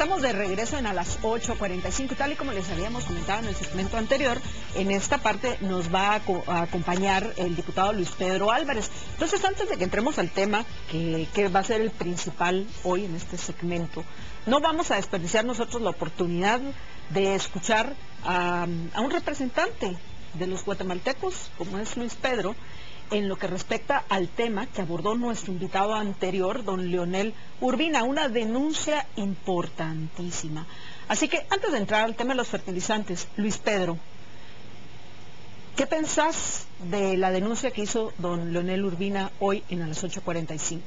Estamos de regreso en a las 8:45, tal y como les habíamos comentado en el segmento anterior. En esta parte nos va a acompañar el diputado Luis Pedro Álvarez. Entonces, antes de que entremos al tema, que va a ser el principal hoy en este segmento, no vamos a desperdiciar nosotros la oportunidad de escuchar a un representante de los guatemaltecos, como es Luis Pedro, en lo que respecta al tema que abordó nuestro invitado anterior, don Leonel Urbina, una denuncia importantísima. Así que antes de entrar al tema de los fertilizantes, Luis Pedro, ¿qué pensás de la denuncia que hizo don Leonel Urbina hoy en a las 8:45?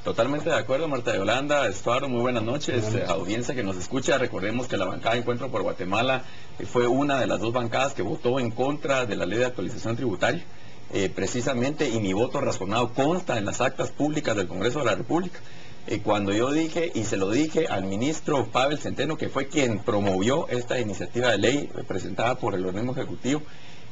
Totalmente de acuerdo, Marta Yolanda, Estuardo, muy buenas noches, audiencia que nos escucha. Recordemos que la bancada de Encuentro por Guatemala fue una de las dos bancadas que votó en contra de la ley de actualización tributaria. Precisamente, y mi voto razonado consta en las actas públicas del Congreso de la República. Cuando yo dije, y se lo dije al ministro Pavel Centeno, que fue quien promovió esta iniciativa de ley presentada por el organismo ejecutivo,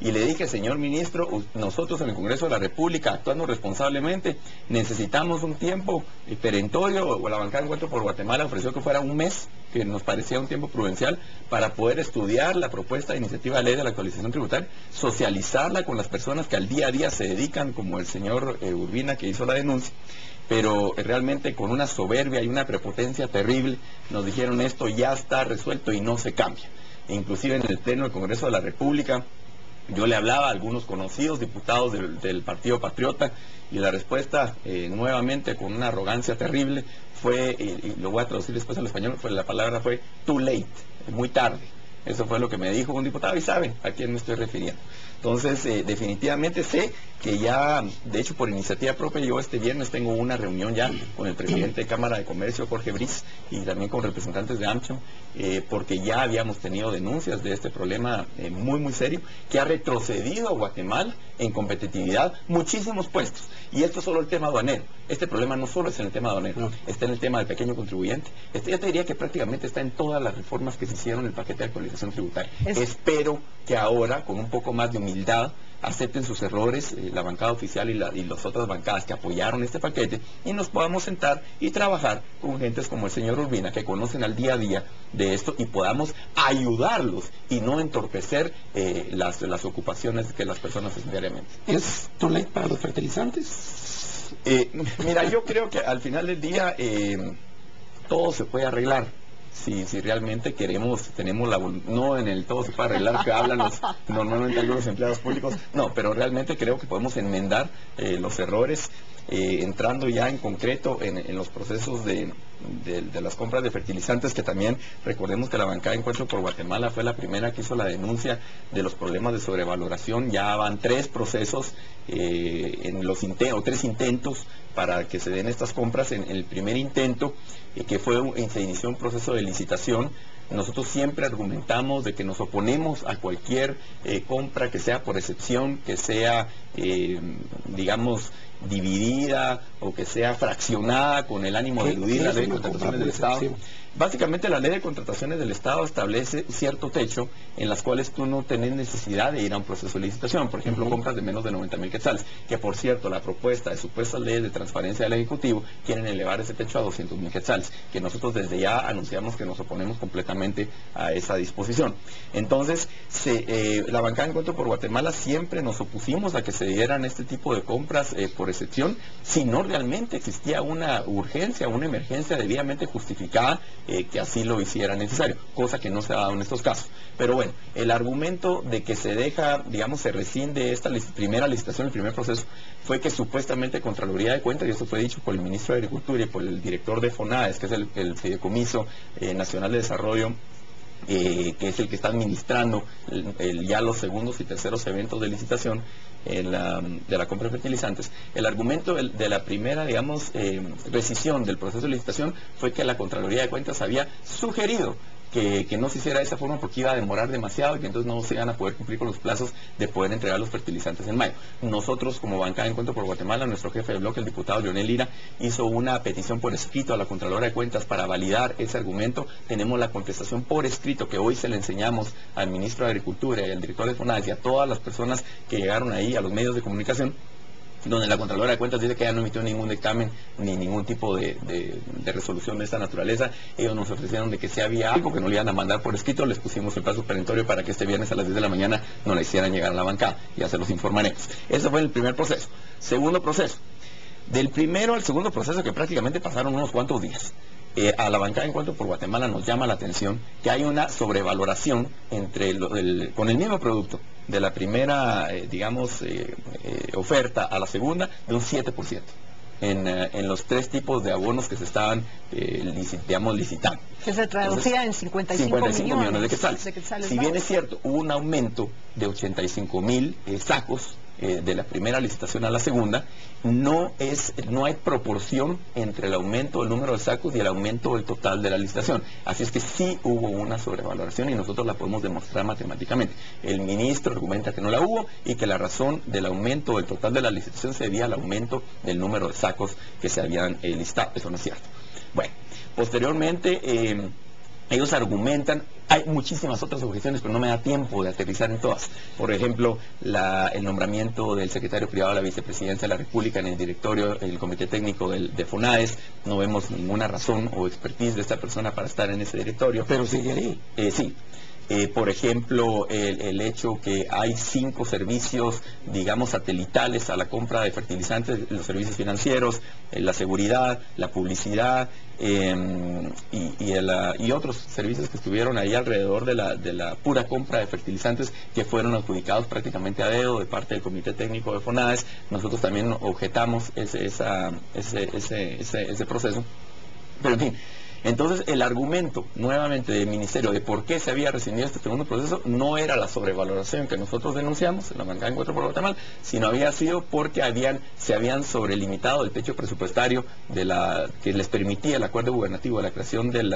y le dije, señor ministro, nosotros en el Congreso de la República, actuando responsablemente, necesitamos un tiempo perentorio, o la bancada de Encuentro por Guatemala ofreció que fuera un mes, que nos parecía un tiempo prudencial, para poder estudiar la propuesta de iniciativa de ley de la actualización tributaria, socializarla con las personas que al día a día se dedican, como el señor Urbina, que hizo la denuncia, pero realmente con una soberbia y una prepotencia terrible, nos dijeron esto ya está resuelto y no se cambia. Inclusive en el Pleno del Congreso de la República, yo le hablaba a algunos conocidos diputados del Partido Patriota, y la respuesta, nuevamente con una arrogancia terrible, fue, y lo voy a traducir después al español, la palabra fue too late, muy tarde. Eso fue lo que me dijo un diputado, y saben a quién me estoy refiriendo. Entonces, definitivamente sé que ya, de hecho, por iniciativa propia, yo este viernes tengo una reunión ya con el presidente de Cámara de Comercio, Jorge Briz, y también con representantes de AmCham, porque ya habíamos tenido denuncias de este problema muy, muy serio, que ha retrocedido a Guatemala en competitividad muchísimos puestos. Y esto es solo el tema aduanero. Este problema no solo es en el tema aduanero, está en el tema del pequeño contribuyente. Ya te diría que prácticamente está en todas las reformas que se hicieron en el paquete de actualización tributaria. Espero que ahora, con un poco más de humildad, acepten sus errores, la bancada oficial y las otras bancadas que apoyaron este paquete, y nos podamos sentar y trabajar con gentes como el señor Urbina, que conocen al día a día de esto, y podamos ayudarlos y no entorpecer las ocupaciones que las personas hacen diariamente. ¿Es too late para los fertilizantes? Mira, yo creo que al final del día todo se puede arreglar. Si realmente tenemos la voluntad, no en el todo se puede arreglar que hablan normalmente algunos empleados públicos, no, pero realmente creo que podemos enmendar los errores, entrando ya en concreto en los procesos de las compras de fertilizantes, que también recordemos que la bancada de Encuentro por Guatemala fue la primera que hizo la denuncia de los problemas de sobrevaloración. Ya van 3 procesos, tres intentos para que se den estas compras. En el primer intento, se inició un proceso de licitación. Nosotros siempre argumentamos de que nos oponemos a cualquier compra que sea por excepción, que sea, digamos, dividida o que sea fraccionada con el ánimo de eludir la ley de contrataciones del Estado. Básicamente, la ley de contrataciones del Estado establece cierto techo en las cuales tú no tenés necesidad de ir a un proceso de licitación. Por ejemplo, compras de menos de 90,000 quetzales, que por cierto, la propuesta de supuestas leyes de transparencia del Ejecutivo quieren elevar ese techo a 200,000 quetzales, que nosotros desde ya anunciamos que nos oponemos completamente a esa disposición. Entonces, la bancada de Encuentro por Guatemala siempre nos opusimos a que se dieran este tipo de compras por excepción, si no realmente existía una urgencia, una emergencia debidamente justificada, que así lo hiciera necesario, cosa que no se ha dado en estos casos. Pero bueno, el argumento de que se deja, digamos, se rescinde esta primera licitación, el primer proceso, fue que supuestamente Contraloría de Cuentas, y eso fue dicho por el ministro de Agricultura y por el director de FONADES, que es el Fideicomiso Nacional de Desarrollo, que es el que está administrando ya los segundos y terceros eventos de licitación de la compra de fertilizantes. El argumento de la primera, digamos, rescisión del proceso de licitación fue que la Contraloría de Cuentas había sugerido que no se hiciera de esa forma porque iba a demorar demasiado y que entonces no se iban a poder cumplir con los plazos de poder entregar los fertilizantes en mayo. Nosotros, como bancada de Encuentro por Guatemala, nuestro jefe de bloque, el diputado Leonel Lira, hizo una petición por escrito a la Contralora de Cuentas para validar ese argumento. Tenemos la contestación por escrito que hoy se le enseñamos al ministro de Agricultura y al director de FONADES y a todas las personas que llegaron ahí, a los medios de comunicación, donde la Contralora de Cuentas dice que ya no emitió ningún dictamen ni ningún tipo de resolución de esta naturaleza. Ellos nos ofrecieron de que si había algo que no le iban a mandar por escrito, les pusimos el plazo perentorio para que este viernes a las 10 de la mañana nos la hicieran llegar a la bancada. Ya se los informaremos. Ese fue el primer proceso. Segundo proceso. Del primero al segundo proceso, que prácticamente pasaron unos cuantos días, a la bancada de Encuentro por Guatemala nos llama la atención que hay una sobrevaloración con el mismo producto de la primera, oferta a la segunda de un 7% en los tres tipos de abonos que se estaban, licitando. Que se traducía en 55 millones de quetzales. Si bien es cierto, hubo un aumento de 85,000 sacos de la primera licitación a la segunda, no hay proporción entre el aumento del número de sacos y el aumento del total de la licitación. Así es que sí hubo una sobrevaloración y nosotros la podemos demostrar matemáticamente. El ministro argumenta que no la hubo y que la razón del aumento del total de la licitación se debía al aumento del número de sacos que se habían listado. Eso no es cierto. Bueno, posteriormente ellos argumentan, hay muchísimas otras objeciones, pero no me da tiempo de aterrizar en todas. Por ejemplo, el nombramiento del secretario privado de la vicepresidencia de la República en el directorio, el comité técnico de FONAES. No vemos ninguna razón o expertise de esta persona para estar en ese directorio. Pero sigue ahí. Sí. Por ejemplo, el hecho que hay 5 servicios, digamos, satelitales a la compra de fertilizantes, los servicios financieros, la seguridad, la publicidad y otros servicios que estuvieron ahí alrededor de la pura compra de fertilizantes, que fueron adjudicados prácticamente a dedo de parte del comité técnico de FONAES. Nosotros también objetamos ese proceso. Pero en fin. Entonces, el argumento, nuevamente, del Ministerio de por qué se había rescindido este segundo proceso no era la sobrevaloración que nosotros denunciamos en la bancada de Encuentro por Guatemala, sino había sido porque se habían sobrelimitado el techo presupuestario que les permitía el acuerdo gubernativo de la creación del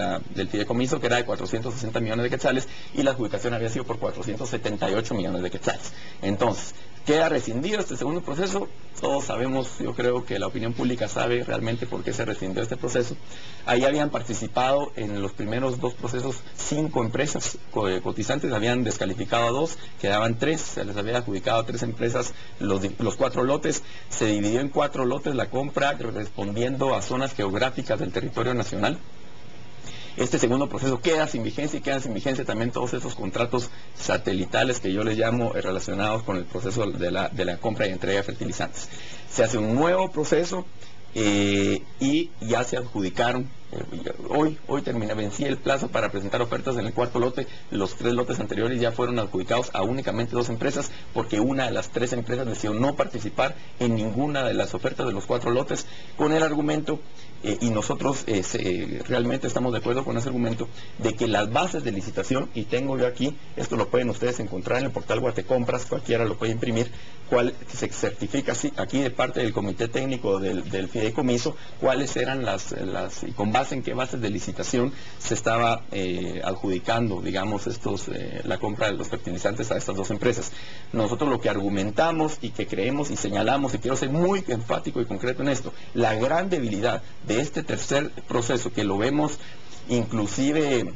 fideicomiso, que era de 460 millones de quetzales, y la adjudicación había sido por 478 millones de quetzales. Entonces, queda rescindido este segundo proceso. Todos sabemos, yo creo que la opinión pública sabe realmente por qué se rescindió este proceso. Ahí habían participado en los primeros 2 procesos 5 empresas cotizantes, habían descalificado a 2, quedaban 3, se les había adjudicado a 3 empresas los 4 lotes. Se dividió en 4 lotes la compra, respondiendo a zonas geográficas del territorio nacional. Este segundo proceso queda sin vigencia, y quedan sin vigencia también todos esos contratos satelitales que yo les llamo relacionados con el proceso de la compra y entrega de fertilizantes. Se hace un nuevo proceso y ya se adjudicaron. Hoy vencía el plazo para presentar ofertas en el 4º lote. Los 3 lotes anteriores ya fueron adjudicados a únicamente 2 empresas, porque una de las 3 empresas decidió no participar en ninguna de las ofertas de los 4 lotes, con el argumento, y nosotros realmente estamos de acuerdo con ese argumento, de que las bases de licitación, y tengo yo aquí, esto lo pueden ustedes encontrar en el portal Guatecompras, cualquiera lo puede imprimir, cuál se certifica aquí de parte del comité técnico del fideicomiso, cuáles eran y con base en qué bases de licitación se estaba adjudicando, digamos, la compra de los fertilizantes a estas 2 empresas. Nosotros lo que argumentamos y que creemos y señalamos, y quiero ser muy enfático y concreto en esto, la gran debilidad de este tercer proceso, que lo vemos inclusive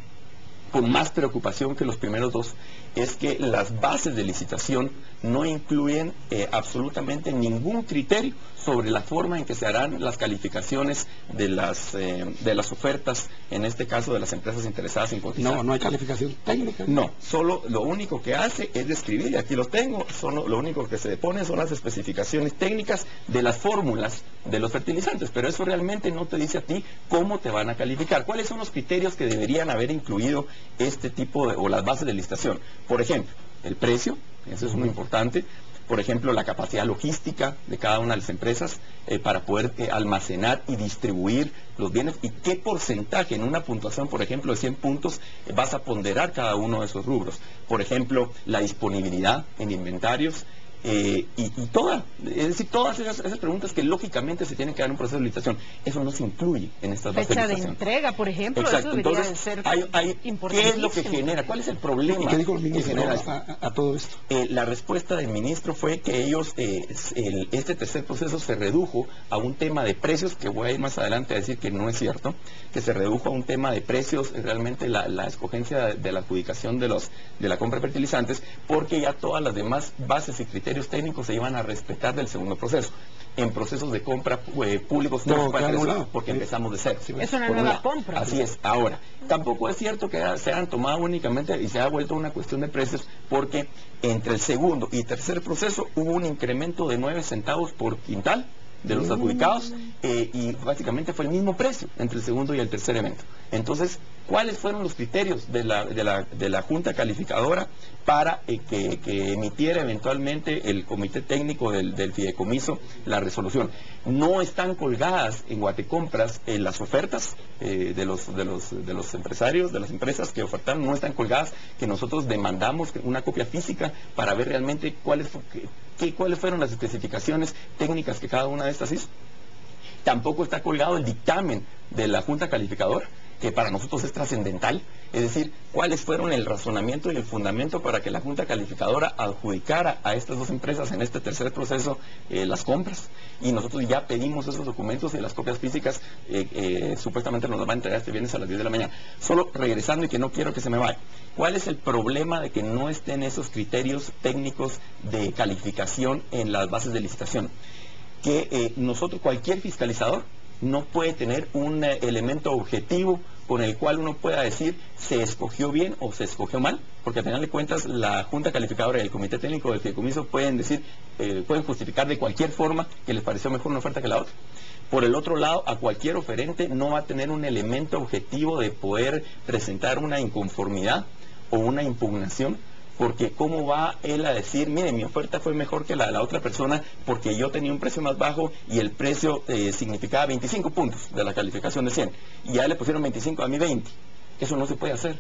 con más preocupación que los primeros 2, es que las bases de licitación no incluyen absolutamente ningún criterio sobre la forma en que se harán las calificaciones de las ofertas, en este caso de las empresas interesadas en cotizar. No hay calificación técnica. No, solo lo único que hace es describir, y aquí lo tengo, lo único que se depone son las especificaciones técnicas de las fórmulas de los fertilizantes, pero eso realmente no te dice a ti cómo te van a calificar, cuáles son los criterios que deberían haber incluido este tipo o las bases de licitación. Por ejemplo, el precio, eso es muy importante. Por ejemplo, la capacidad logística de cada una de las empresas para poder almacenar y distribuir los bienes, y qué porcentaje en una puntuación, por ejemplo, de 100 puntos, vas a ponderar cada uno de esos rubros. Por ejemplo, la disponibilidad en inventarios, es decir, todas esas preguntas que lógicamente se tienen que dar en un proceso de licitación, eso no se incluye en estas bases de licitación. Fecha de entrega, por ejemplo. Exacto. Eso debería Entonces, ser importantísimo. ¿Qué es lo que genera? ¿Cuál es el problema? ¿Y qué dijo el ministro que genera a todo esto? La respuesta del ministro fue que ellos, este tercer proceso se redujo a un tema de precios, que voy a ir más adelante a decir que no es cierto, que se redujo a un tema de precios, realmente la escogencia de la adjudicación de la compra de fertilizantes, porque ya todas las demás bases y criterios técnicos se iban a respetar del segundo proceso. en procesos de compra públicos No, no se puede hacer claro, eso, no. porque empezamos de cero. Sí, Es una Por un nueva lado. compra. Así es. Ahora, tampoco es cierto que se hayan tomado únicamente y se ha vuelto una cuestión de precios, porque entre el segundo y tercer proceso hubo un incremento de 9 centavos por quintal de los adjudicados, y básicamente fue el mismo precio entre el segundo y el tercer evento. Entonces, ¿cuáles fueron los criterios de la Junta Calificadora para que emitiera eventualmente el Comité Técnico del Fideicomiso la resolución? No están colgadas en Guatecompras las ofertas de los empresarios, de las empresas que ofertaron, no están colgadas, que nosotros demandamos una copia física para ver realmente cuáles fueron las especificaciones técnicas que cada una de estas hizo. Tampoco está colgado el dictamen de la Junta Calificadora, que para nosotros es trascendental, es decir, cuáles fueron el razonamiento y el fundamento para que la Junta Calificadora adjudicara a estas dos empresas en este tercer proceso las compras. Y nosotros ya pedimos esos documentos y las copias físicas supuestamente nos las van a entregar este viernes a las 10 de la mañana. Solo regresando, y que no quiero que se me vaya, ¿cuál es el problema de que no estén esos criterios técnicos de calificación en las bases de licitación? Que nosotros, cualquier fiscalizador, no puede tener un elemento objetivo con el cual uno pueda decir se escogió bien o se escogió mal, porque al final de cuentas la Junta Calificadora y el Comité Técnico del Fideicomiso pueden decir, pueden justificar de cualquier forma que les pareció mejor una oferta que la otra. Por el otro lado, a cualquier oferente no va a tener un elemento objetivo de poder presentar una inconformidad o una impugnación, porque ¿cómo va él a decir, mire, mi oferta fue mejor que la de la otra persona porque yo tenía un precio más bajo y el precio significaba 25 puntos de la calificación de 100 y ya le pusieron 25, a mí 20? Eso no se puede hacer,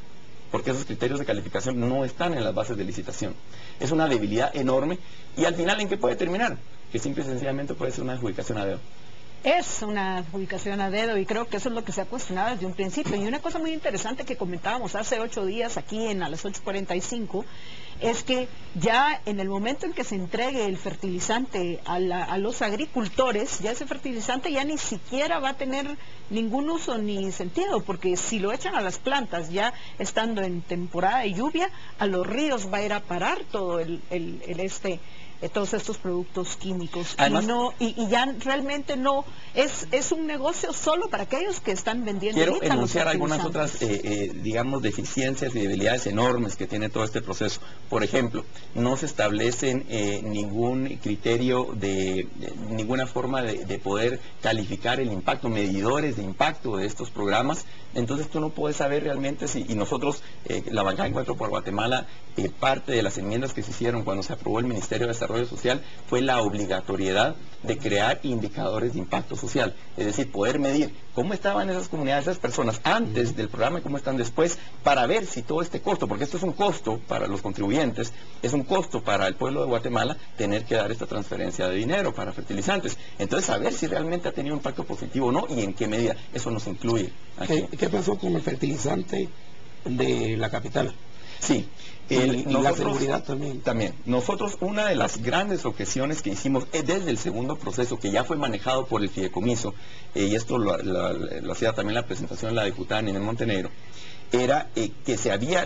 porque esos criterios de calificación no están en las bases de licitación. Es una debilidad enorme, y al final, ¿en qué puede terminar? Que simple y sencillamente puede ser una adjudicación a dedo. Es una adjudicación a dedo, y creo que eso es lo que se ha cuestionado desde un principio. Y una cosa muy interesante que comentábamos hace 8 días aquí a las 8:45 es que ya en el momento en que se entregue el fertilizante a los agricultores, ya ese fertilizante ya ni siquiera va a tener ningún uso ni sentido, porque si lo echan a las plantas ya estando en temporada de lluvia, a los ríos va a ir a parar todo todos estos productos químicos. Además, y ya realmente no es un negocio solo para aquellos que están vendiendo. Quiero enunciar algunas otras digamos, deficiencias y debilidades enormes que tiene todo este proceso. Por ejemplo, no se establecen ningún criterio ninguna forma de poder calificar el impacto, medidores de impacto de estos programas. Entonces tú no puedes saber realmente si, y nosotros, la bancada Encuentro por Guatemala, parte de las enmiendas que se hicieron cuando se aprobó el Ministerio de Desarrollo Social fue la obligatoriedad de crear indicadores de impacto social, es decir, poder medir cómo estaban esas comunidades, esas personas antes del programa y cómo están después, para ver si todo este costo, porque esto es un costo para los contribuyentes, es un costo para el pueblo de Guatemala tener que dar esta transferencia de dinero para fertilizantes. Entonces, saber si realmente ha tenido un impacto positivo o no y en qué medida. Eso nos incluye aquí. ¿Qué pasó con el fertilizante de la capital? Sí. Y la seguridad también. Nosotros, una de las grandes objeciones que hicimos desde el segundo proceso, que ya fue manejado por el fideicomiso, y esto lo hacía también la presentación de la diputada Ninel Montenegro, era que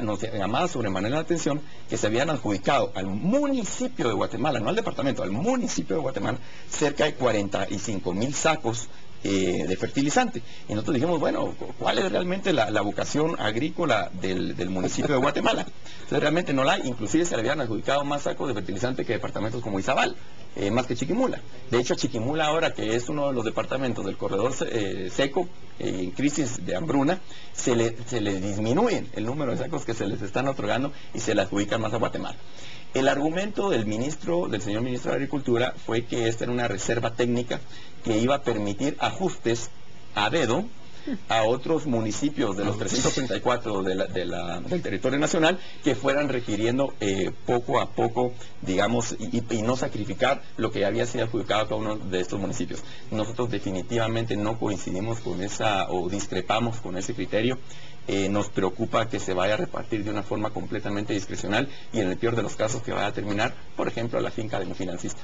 nos llamaba sobremanera la atención que se habían adjudicado al municipio de Guatemala, no al departamento, al municipio de Guatemala, cerca de 45,000 sacos de fertilizante. Y nosotros dijimos, bueno, ¿cuál es realmente la vocación agrícola del municipio de Guatemala? Entonces realmente no la hay. Inclusive se le habían adjudicado más sacos de fertilizante que departamentos como Izabal, más que Chiquimula. De hecho, Chiquimula ahora, que es uno de los departamentos del corredor seco, en crisis de hambruna, se le disminuyen el número de sacos que se les están otorgando y se le adjudican más a Guatemala. El argumento del señor ministro de Agricultura, fue que esta era una reserva técnica que iba a permitir ajustes a dedo a otros municipios de los 334 del territorio nacional que fueran requiriendo poco a poco, digamos, y no sacrificar lo que había sido adjudicado a cada uno de estos municipios. Nosotros definitivamente no coincidimos con o discrepamos con ese criterio. Nos preocupa que se vaya a repartir de una forma completamente discrecional y en el peor de los casos que vaya a terminar, por ejemplo, a la finca de un financista.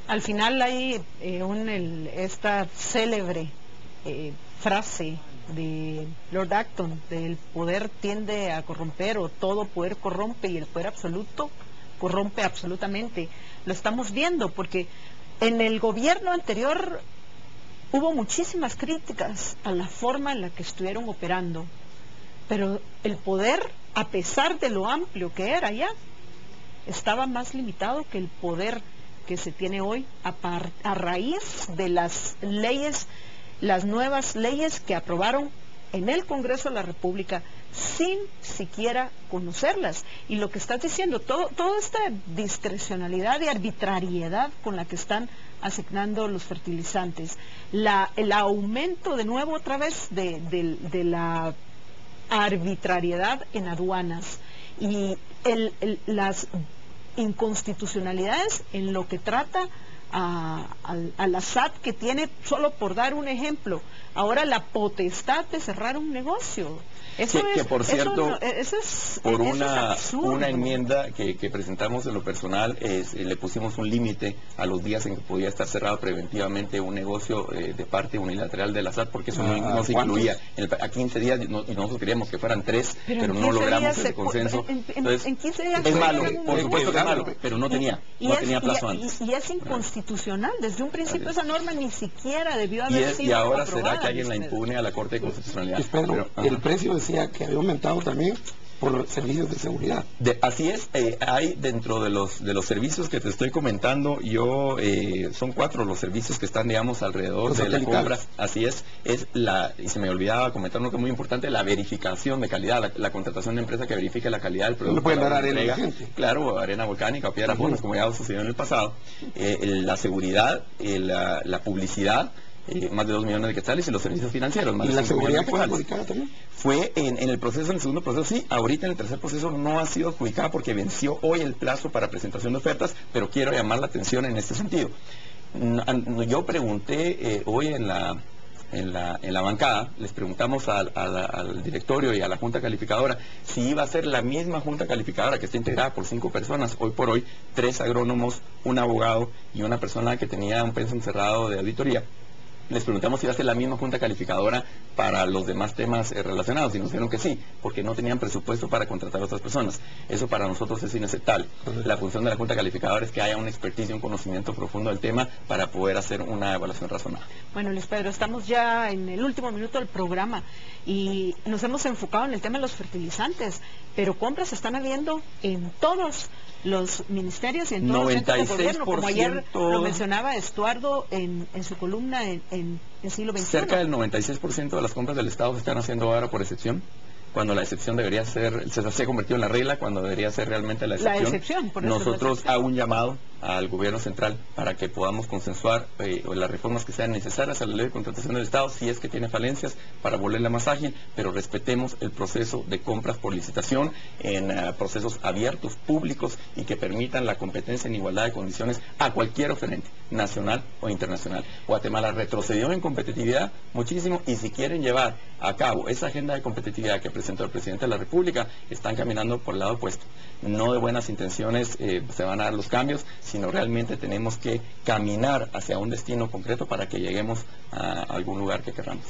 Al final hay esta célebre frase de Lord Acton, del poder tiende a corromper, o todo poder corrompe y el poder absoluto corrompe absolutamente. Lo estamos viendo porque En el gobierno anterior hubo muchísimas críticas a la forma en la que estuvieron operando, pero el poder, a pesar de lo amplio que era ya, estaba más limitado que el poder que se tiene hoy a raíz de las leyes, las nuevas leyes que aprobaron en el Congreso de la República sin siquiera conocerlas. Y lo que estás diciendo, toda esta discrecionalidad y arbitrariedad con la que están asignando los fertilizantes, el aumento de nuevo otra vez de la arbitrariedad en aduanas y las inconstitucionalidades en lo que trata a la SAT, que tiene, solo por dar un ejemplo, ahora la potestad de cerrar un negocio. Eso que por cierto, por una absurdo, enmienda que presentamos en lo personal, le pusimos un límite a los días en que podía estar cerrado preventivamente un negocio de parte unilateral de la SAT, porque eso no se incluía. A 15 días, y nosotros queríamos que fueran 3, pero no logramos ese consenso. Entonces, en 15 días es malo, por supuesto que es malo, pero no tenía plazo antes. Y es inconstitucional. Desde un principio esa norma ni siquiera debió haber sido y ahora aprobada. ¿Será que alguien la impune a la Corte de Constitucionalidad? Pero el precio decía que había aumentado también por servicios de seguridad. Así es, hay dentro de los servicios que te estoy comentando, son 4 los servicios que están, digamos, alrededor de la compra. Así es y se me olvidaba comentar uno que es muy importante, la verificación de calidad, la contratación de empresa que verifique la calidad del producto. No pueden dar arena claro, arena volcánica o piedras bonas, como ya sucedió en el pasado. La seguridad, la publicidad, más de 2 millones de quetzales, y los servicios financieros. ¿Y la seguridad fue adjudicada también? Fue en el proceso, en el segundo proceso, sí. Ahorita en el tercer proceso no ha sido adjudicada porque venció hoy el plazo para presentación de ofertas, pero quiero llamar la atención en este sentido. Yo pregunté hoy en la bancada, les preguntamos al directorio y a la junta calificadora si iba a ser la misma junta calificadora que está integrada por 5 personas, hoy por hoy, 3 agrónomos, un abogado y una persona que tenía un pensum cerrado de auditoría. Les preguntamos si iba a ser la misma junta calificadora para los demás temas relacionados, y nos dijeron que sí, porque no tenían presupuesto para contratar a otras personas. Eso para nosotros es inaceptable. La función de la junta calificadora es que haya una expertise y un conocimiento profundo del tema para poder hacer una evaluación razonable. Bueno, Luis Pedro, estamos ya en el último minuto del programa y nos hemos enfocado en el tema de los fertilizantes, pero compras están habiendo en todos los ministerios y en todos los centros de gobierno, como ayer lo mencionaba Estuardo en su columna en Siglo XXI. Cerca del 96% de las compras del Estado se están haciendo ahora por excepción, cuando la excepción debería ser, se ha convertido en la regla, cuando debería ser realmente la excepción. Nosotros hago un llamado al gobierno central para que podamos consensuar las reformas que sean necesarias a la ley de contratación del Estado, si es que tiene falencias, para volverla más ágil, pero respetemos el proceso de compras por licitación en procesos abiertos, públicos, y que permitan la competencia en igualdad de condiciones a cualquier oferente, nacional o internacional. Guatemala retrocedió en competitividad muchísimo, y si quieren llevar a cabo esa agenda de competitividad que presentó el presidente de la República, están caminando por el lado opuesto. No de buenas intenciones se van a dar los cambios, sino realmente tenemos que caminar hacia un destino concreto para que lleguemos a algún lugar que querramos.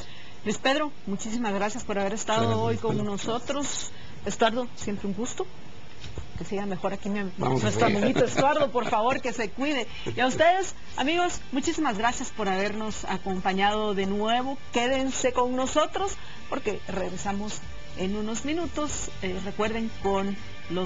Luis Pedro, muchísimas gracias por haber estado hoy con nosotros. Estuardo, siempre un gusto. Que siga mejor aquí nuestro amiguito Estuardo, por favor, que se cuide. Y a ustedes, amigos, muchísimas gracias por habernos acompañado de nuevo. Quédense con nosotros porque regresamos en unos minutos. Recuerden, con los